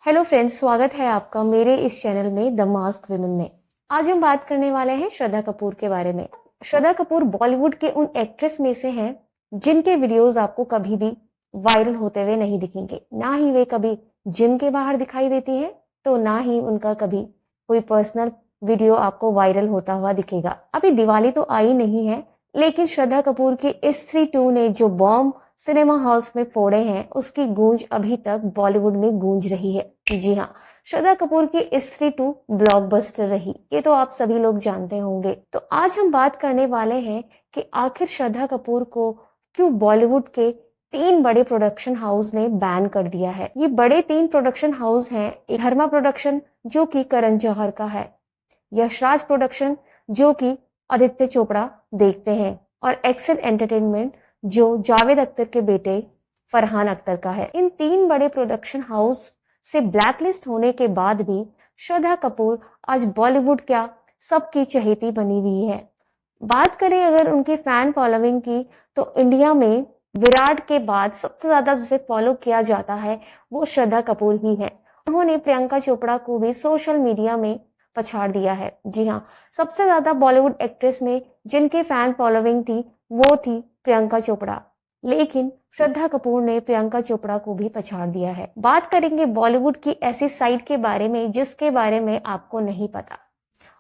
Hello friends, स्वागत है आपका मेरे इस चैनल में द मास्क विमेन में। आज हम बात करने वाले हैं श्रद्धा कपूर के बारे में। श्रद्धा कपूर बॉलीवुड के उन एक्ट्रेस में से हैं जिनके वीडियोस आपको कभी भी वायरल होते हुए नहीं दिखेंगे। ना ही वे कभी जिम के बाहर दिखाई देती हैं, तो ना ही उनका कभी कोई पर्सनल वीडियो आपको वायरल होता हुआ दिखेगा। अभी दिवाली तो आई नहीं है, लेकिन श्रद्धा कपूर की स्त्री 2 ने जो बॉम्ब सिनेमा हॉल्स में फोड़े हैं, उसकी गूंज अभी तक बॉलीवुड में गूंज रही है। जी हाँ, श्रद्धा कपूर की स्त्री 2 ब्लॉकबस्टर रही, ये तो आप सभी लोग जानते होंगे। तो आज हम बात करने वाले हैं कि आखिर श्रद्धा कपूर को क्यों बॉलीवुड के 3 बड़े प्रोडक्शन हाउस ने बैन कर दिया है। ये बड़े 3 प्रोडक्शन हाउस हैं। एक धर्मा प्रोडक्शन जो कि करण जौहर का है, यशराज प्रोडक्शन जो कि आदित्य चोपड़ा देखते हैं, और एक्सेल एंटरटेनमेंट जो जावेद अख्तर के बेटे फरहान अख्तर का है। इन 3 बड़े प्रोडक्शन हाउस से ब्लैकलिस्ट होने के बाद भी श्रद्धा कपूर आज बॉलीवुड क्या सबकी चहेती बनी हुई है। बात करें अगर उनकी फैन फॉलोइंग की, तो इंडिया में विराट के बाद सबसे ज्यादा जिसे फॉलो किया जाता है वो श्रद्धा कपूर ही है। उन्होंने प्रियंका चोपड़ा को भी सोशल मीडिया में पछाड़ दिया है। जी हाँ, सबसे ज्यादा बॉलीवुड एक्ट्रेस में जिनके फैन फॉलोइंग थी वो थी प्रियंका चोपड़ा, लेकिन श्रद्धा कपूर ने प्रियंका चोपड़ा को भी पछाड़ दिया है। बात करेंगे बॉलीवुड की ऐसी साइड के बारे में जिसके बारे में आपको नहीं पता।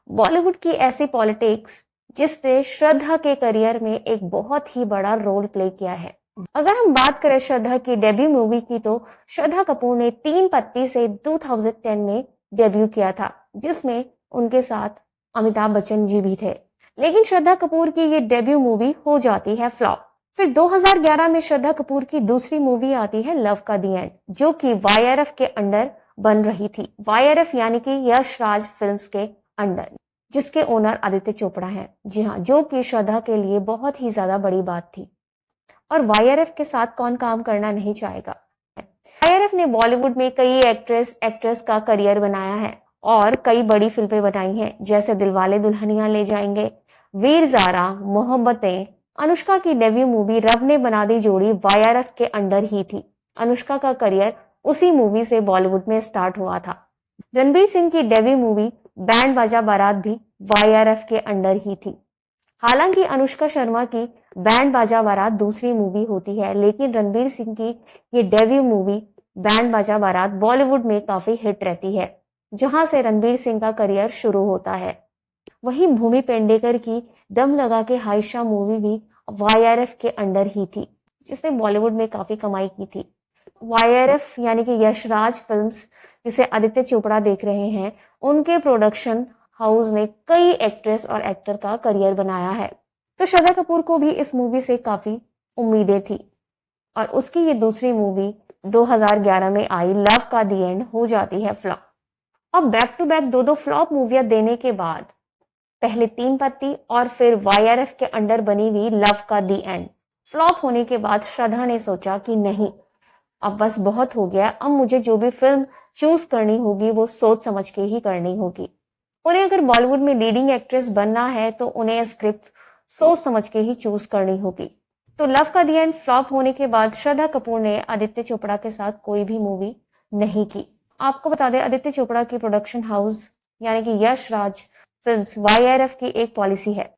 बॉलीवुड की ऐसी पॉलिटिक्स जिसने श्रद्धा के करियर में एक बहुत ही बड़ा रोल प्ले किया है। अगर हम बात करें श्रद्धा की डेब्यू मूवी की, तो श्रद्धा कपूर ने 3 पत्ती से 2010 में डेब्यू किया था, जिसमें उनके साथ अमिताभ बच्चन जी भी थे। लेकिन श्रद्धा कपूर की ये डेब्यू मूवी हो जाती है फ्लॉप। फिर 2011 में श्रद्धा कपूर की दूसरी मूवी आती है लव का दी एंड, जो कि वाईआरएफ के अंडर बन रही थी। वाईआरएफ यानी कि यश राज फिल्म्स के अंडर, जिसके ओनर आदित्य चोपड़ा हैं। जी हाँ, जो कि श्रद्धा के लिए बहुत ही ज्यादा बड़ी बात थी, और वाईआरएफ के साथ कौन काम करना नहीं चाहेगा। वाईआरएफ ने बॉलीवुड में कई एक्ट्रेस का करियर बनाया है और कई बड़ी फिल्में बनाई हैं, जैसे दिलवाले दुल्हनिया ले जाएंगे, वीर ज़ारा, मोहब्बतें। अनुष्का की डेब्यू मूवी रब ने बना दी जोड़ी वाईआरएफ के अंडर ही थी। अनुष्का का करियर उसी मूवी से बॉलीवुड में स्टार्ट हुआ था। रणवीर सिंह की डेब्यू मूवी बैंड बाजा बारात भी वाईआरएफ के अंडर ही थी। हालांकि अनुष्का शर्मा की बैंड बाजा बारात दूसरी मूवी होती है, लेकिन रणवीर सिंह की ये डेब्यू मूवी बैंड बाजा बारात बॉलीवुड में काफी हिट रहती है, जहां से रणवीर सिंह का करियर शुरू होता है। वहीं भूमि पेडनेकर की दम लगा के हाइशा मूवी भी वाईआरएफ के अंडर ही थी, जिसने बॉलीवुड में काफी कमाई की थी। वाईआरएफ यानी कि यशराज फिल्म्स, जिसे आदित्य चोपड़ा देख रहे हैं, उनके प्रोडक्शन हाउस ने कई एक्ट्रेस और एक्टर का करियर बनाया है। तो श्रद्धा कपूर को भी इस मूवी से काफी उम्मीदें थी, और उसकी ये दूसरी मूवी 2011 में आई लव का दी एंड हो जाती है फ्लॉप। अब बैक टू बैक दो फ्लॉप मूवियां देने के बाद पहले 3 पत्ती और फिर वाईआरएफ के अंडर बनी हुई लव का दी एंड फ्लॉप होने के बाद श्रद्धा ने सोचा कि नहीं, अब बस बहुत हो गया। अब मुझे जो भी फिल्म चूज करनी होगी वो सोच समझ के ही करनी होगी। उन्हें अगर बॉलीवुड में लीडिंग एक्ट्रेस बनना है तो उन्हें स्क्रिप्ट सोच समझ के ही चूज करनी होगी। तो लव का दी एंड फ्लॉप होने के बाद श्रद्धा कपूर ने आदित्य चोपड़ा के साथ कोई भी मूवी नहीं की। आपको बता दें, आदित्य चोपड़ा की प्रोडक्शन हाउस यानी कि यश राज फिल्म्स वाईआरएफ की एक पॉलिसी है,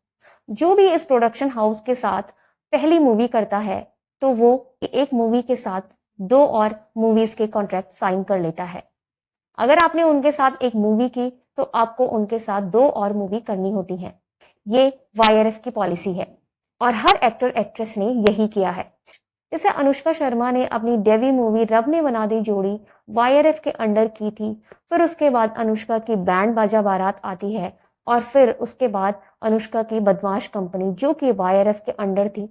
जो भी इस प्रोडक्शन हाउस के साथ पहली मूवी करता है तो वो एक मूवी के साथ 2 और मूवीज के कॉन्ट्रैक्ट साइन कर लेता है। अगर आपने उनके साथ एक मूवी की तो आपको उनके साथ 2 और मूवी करनी होती है। ये वाईआरएफ की पॉलिसी है, और हर एक्टर एक्ट्रेस ने यही किया है। जैसे अनुष्का शर्मा ने अपनी डेब्यू मूवी रब ने बना दी जोड़ी वाईआरएफ के अंडर की थी। फिर उसके बाद अनुष्का की बैंड बाजा बारात आती है, और फिर उसके बाद अनुष्का की बदमाश कंपनी जो कि वाईआरएफ के अंडर थी।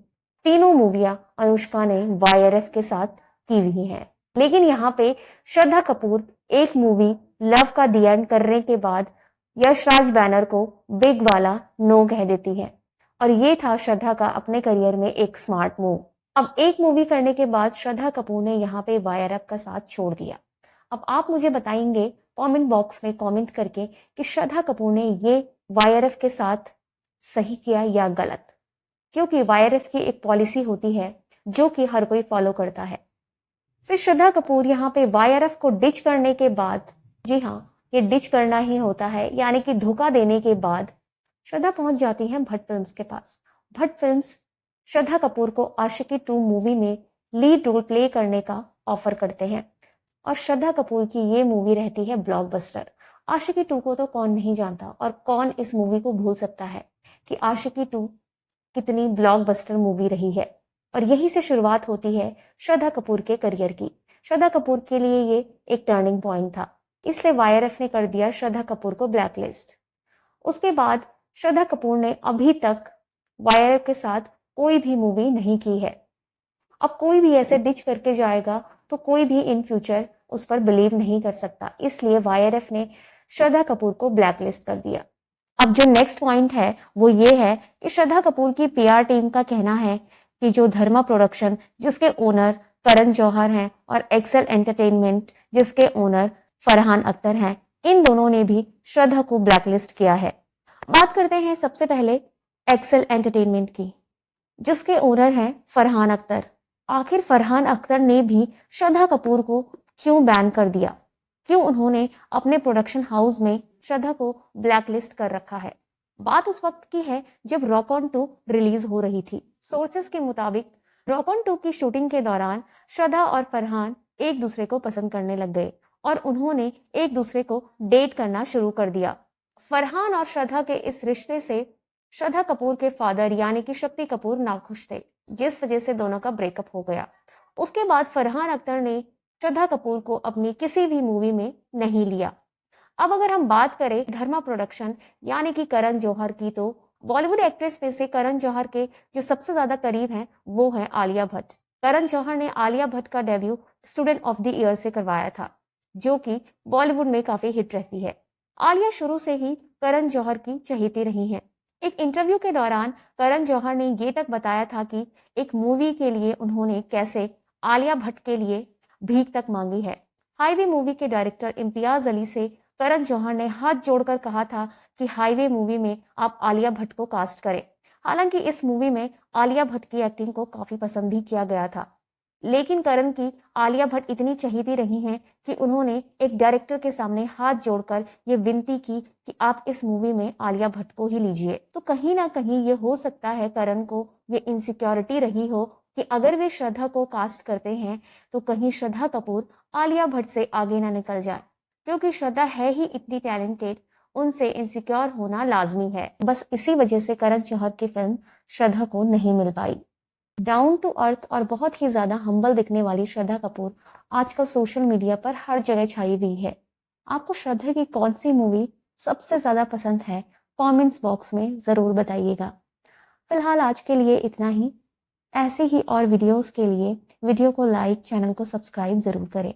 तीनों मूवियां अनुष्का ने वाईआरएफ के साथ की हुई हैं। लेकिन यहाँ पे श्रद्धा कपूर एक मूवी लव का दी एंड करने के बाद यशराज बैनर को बिग वाला नो कह देती है, और ये था श्रद्धा का अपने करियर में एक स्मार्ट मूव। अब एक मूवी करने के बाद श्रद्धा कपूर ने यहाँ पे वाईआरएफ का साथ छोड़ दिया। अब आप मुझे बताएंगे कमेंट बॉक्स में कमेंट करके कि श्रद्धा कपूर ने ये वाईआरएफ के साथ सही किया या गलत, क्योंकि वाईआरएफ की एक पॉलिसी होती है जो कि हर कोई फॉलो करता है। फिर श्रद्धा कपूर यहाँ पे वाईआरएफ को डिच करने के बाद, जी हाँ, ये डिच करना ही होता है, यानी कि धोखा देने के बाद श्रद्धा पहुंच जाती है भट्ट फिल्म्स के पास। भट्ट फिल्म्स श्रद्धा कपूर को आशिकी 2 मूवी में लीड रोल प्ले करने का ऑफर करते हैं और श्रद्धा कपूर की ये मूवी रहती है ब्लॉकबस्टर। आशिकी 2 को तो कौन नहीं जानता और कौन इस मूवी को भूल सकता है कि आशिकी 2 कितनी ब्लॉकबस्टर मूवी रही है। और यहीं से शुरुआत होती है श्रद्धा कपूर के करियर की। श्रद्धा कपूर के लिए ये एक टर्निंग पॉइंट था, इसलिए वाईआरएफ ने कर दिया श्रद्धा कपूर को ब्लैकलिस्ट। उसके बाद श्रद्धा कपूर ने अभी तक वाईआरएफ के साथ कोई भी मूवी नहीं की है। अब कोई भी ऐसे डिच करके जाएगा तो कोई भी इन फ्यूचर उस पर बिलीव नहीं कर सकता, इसलिए वाईआरएफ ने श्रद्धा कपूर को ब्लैकलिस्ट कर दिया। अब जो नेक्स्ट पॉइंट है वो ये है कि श्रद्धा कपूर की पीआर टीम का कहना है कि जो धर्मा प्रोडक्शन जिसके ओनर करण जौहर हैं और एक्सेल एंटरटेनमेंट जिसके ओनर फरहान अख्तर हैं, इन दोनों ने भी श्रद्धा को ब्लैकलिस्ट किया है। बात करते हैं सबसे पहले एक्सेल एंटरटेनमेंट की, जिसके ओनर हैं फरहान अख्तर। आखिर फरहान अख्तर ने भी श्रद्धा कपूर को क्यों बैन कर दिया? क्यों उन्होंने अपने प्रोडक्शन हाउस में श्रद्धा को ब्लैकलिस्ट कर रखा है? बात उस वक्त की है जब रॉक ऑन 2 रिलीज हो रही थी। सोर्सेस के मुताबिक रॉक ऑन 2 की शूटिंग के दौरान श्रद्धा और फरहान एक दूसरे को पसंद करने लग गए और उन्होंने एक दूसरे को डेट करना शुरू कर दिया। फरहान और श्रद्धा के इस रिश्ते से श्रद्धा कपूर के फादर यानी कि शक्ति कपूर नाखुश थे, जिस वजह से दोनों का ब्रेकअप हो गया। उसके बाद फरहान अख्तर ने श्रद्धा कपूर को अपनी किसी भी मूवी में नहीं लिया। अब अगर हम बात करें धर्मा प्रोडक्शन यानी कि करण जौहर की, तो बॉलीवुड एक्ट्रेस में से करण जौहर के जो सबसे ज्यादा करीब हैं वो है आलिया भट्ट। करण जौहर ने आलिया भट्ट का debut student of the year से करवाया था, जो कि बॉलीवुड में काफी हिट रहती है। आलिया शुरू से ही करण जौहर की चहेती रही हैं। एक इंटरव्यू के दौरान करण जौहर ने ये तक बताया था कि एक मूवी के लिए उन्होंने कैसे आलिया भट्ट के लिए भीख तक मांगी है। हाईवे मूवी के डायरेक्टर इम्तियाज अली से करण जौहर ने हाथ जोड़कर कहा था कि हाईवे मूवी में आप आलिया भट्ट को कास्ट करें। हालांकि इस मूवी में आलिया भट्ट की एक्टिंग को काफी पसंद भी किया गया था, लेकिन करण की आलिया भट्ट इतनी चहेती रही हैं कि उन्होंने एक डायरेक्टर के सामने हाथ जोड़कर ये विनती की कि आप इस मूवी में आलिया भट्ट को ही लीजिए। तो कहीं ना कहीं ये हो सकता है करण को ये इनसिक्योरिटी रही हो कि अगर वे श्रद्धा को कास्ट करते हैं तो कहीं श्रद्धा कपूर आलिया भट्ट से आगे ना निकल जाए, क्योंकि श्रद्धा है ही इतनी टैलेंटेड, उनसे इनसिक्योर होना लाजमी है। बस इसी वजह से करण जौहर की फिल्म श्रद्धा को नहीं मिल पाई। डाउन टू अर्थ और बहुत ही ज्यादा हम्बल दिखने वाली श्रद्धा कपूर आजकल सोशल मीडिया पर हर जगह छाई हुई है। आपको श्रद्धा की कौन सी मूवी सबसे ज्यादा पसंद है? कमेंट्स बॉक्स में जरूर बताइएगा। फिलहाल आज के लिए इतना ही। ऐसे ही और वीडियोस के लिए वीडियो को लाइक, चैनल को सब्सक्राइब जरूर करें।